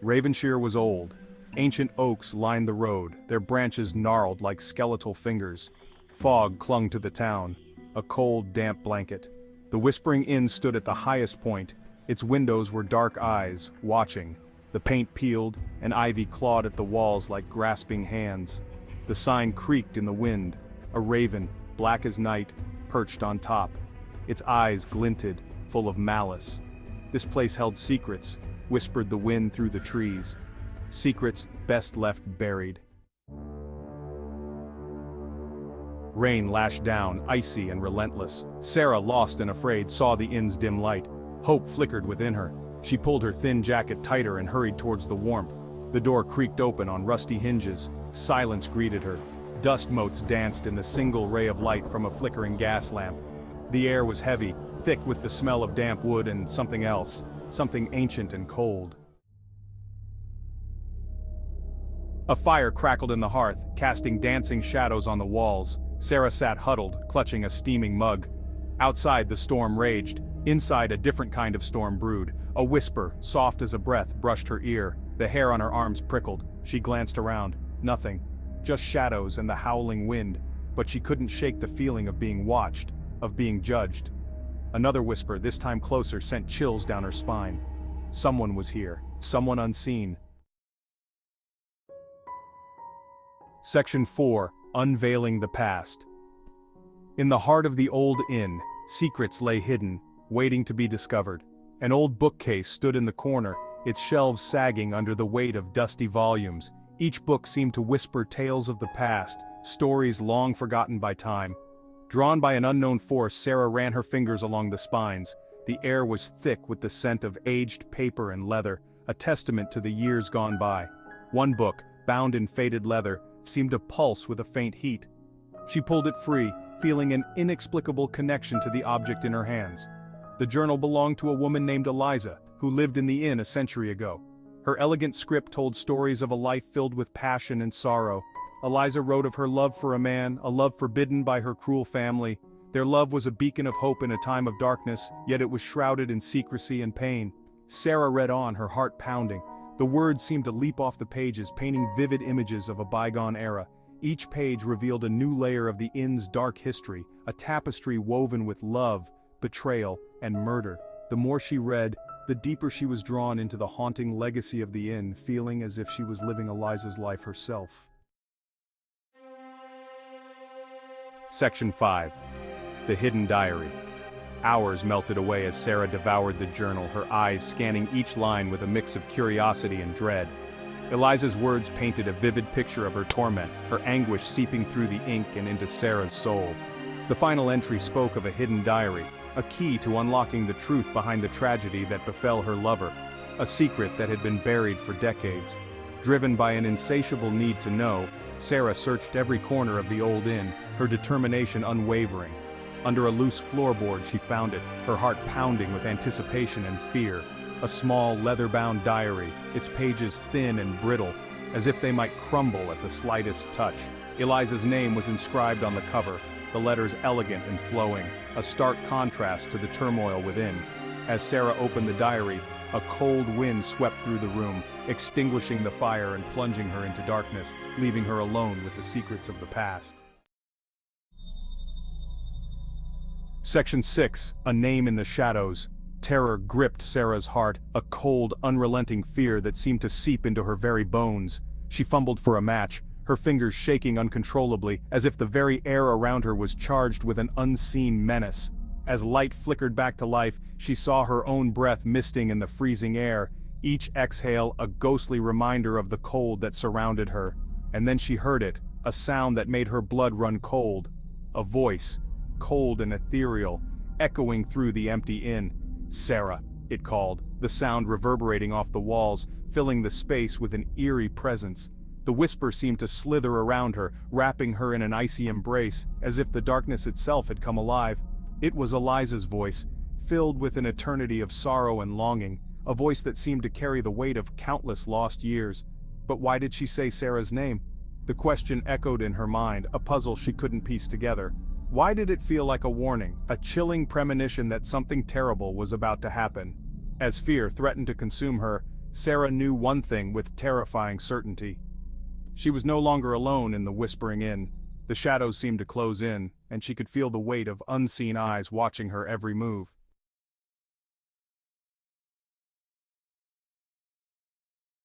Ravenshire was old. Ancient oaks lined the road, their branches gnarled like skeletal fingers. Fog clung to the town, a cold, damp blanket. The Whispering Inn stood at the highest point. Its windows were dark eyes, watching. The paint peeled, and ivy clawed at the walls like grasping hands. The sign creaked in the wind. A raven, black as night, perched on top. Its eyes glinted, full of malice. This place held secrets, whispered the wind through the trees. Secrets best left buried. Rain lashed down, icy and relentless. Sarah, lost and afraid, saw the inn's dim light. Hope flickered within her. She pulled her thin jacket tighter and hurried towards the warmth. The door creaked open on rusty hinges. Silence greeted her. Dust motes danced in the single ray of light from a flickering gas lamp. The air was heavy, thick with the smell of damp wood and something else, something ancient and cold. A fire crackled in the hearth, casting dancing shadows on the walls. Sarah sat huddled, clutching a steaming mug. Outside the storm raged. Inside a different kind of storm brewed. A whisper, soft as a breath, brushed her ear. The hair on her arms prickled. She glanced around. Nothing. Just shadows and the howling wind. But she couldn't shake the feeling of being watched, of being judged. Another whisper, this time closer, sent chills down her spine. Someone was here. Someone unseen. Section 4. Unveiling the Past. In the heart of the old inn, secrets lay hidden, waiting to be discovered. An old bookcase stood in the corner, its shelves sagging under the weight of dusty volumes. Each book seemed to whisper tales of the past, stories long forgotten by time. Drawn by an unknown force, Sarah ran her fingers along the spines. The air was thick with the scent of aged paper and leather, a testament to the years gone by. One book, bound in faded leather, seemed to pulse with a faint heat. She pulled it free, feeling an inexplicable connection to the object in her hands. The journal belonged to a woman named Eliza, who lived in the inn a century ago. Her elegant script told stories of a life filled with passion and sorrow. Eliza wrote of her love for a man, a love forbidden by her cruel family. Their love was a beacon of hope in a time of darkness, yet it was shrouded in secrecy and pain. Sarah read on, her heart pounding. The words seemed to leap off the pages, painting vivid images of a bygone era. Each page revealed a new layer of the inn's dark history, a tapestry woven with love, betrayal, and murder. The more she read, the deeper she was drawn into the haunting legacy of the inn, feeling as if she was living Eliza's life herself. Section 5. The Hidden Diary. Hours melted away as Sarah devoured the journal, her eyes scanning each line with a mix of curiosity and dread. Eliza's words painted a vivid picture of her torment, her anguish seeping through the ink and into Sarah's soul. The final entry spoke of a hidden diary, a key to unlocking the truth behind the tragedy that befell her lover, a secret that had been buried for decades. Driven by an insatiable need to know, Sarah searched every corner of the old inn, her determination unwavering. Under a loose floorboard she found it, her heart pounding with anticipation and fear. A small, leather-bound diary, its pages thin and brittle, as if they might crumble at the slightest touch. Eliza's name was inscribed on the cover, the letters elegant and flowing, a stark contrast to the turmoil within. As Sarah opened the diary, a cold wind swept through the room, extinguishing the fire and plunging her into darkness, leaving her alone with the secrets of the past. Section 6. A Name in the Shadows. Terror gripped Sarah's heart, a cold, unrelenting fear that seemed to seep into her very bones. She fumbled for a match, her fingers shaking uncontrollably, as if the very air around her was charged with an unseen menace. As light flickered back to life, she saw her own breath misting in the freezing air, each exhale a ghostly reminder of the cold that surrounded her. And then she heard it, a sound that made her blood run cold. A voice, cold and ethereal, echoing through the empty inn. "Sarah," it called, the sound reverberating off the walls, filling the space with an eerie presence. The whisper seemed to slither around her, wrapping her in an icy embrace, as if the darkness itself had come alive. It was Eliza's voice, filled with an eternity of sorrow and longing, a voice that seemed to carry the weight of countless lost years. But why did she say Sarah's name? The question echoed in her mind, a puzzle she couldn't piece together. Why did it feel like a warning, a chilling premonition that something terrible was about to happen? As fear threatened to consume her, Sarah knew one thing with terrifying certainty. She was no longer alone in the Whispering Inn. The shadows seemed to close in, and she could feel the weight of unseen eyes watching her every move.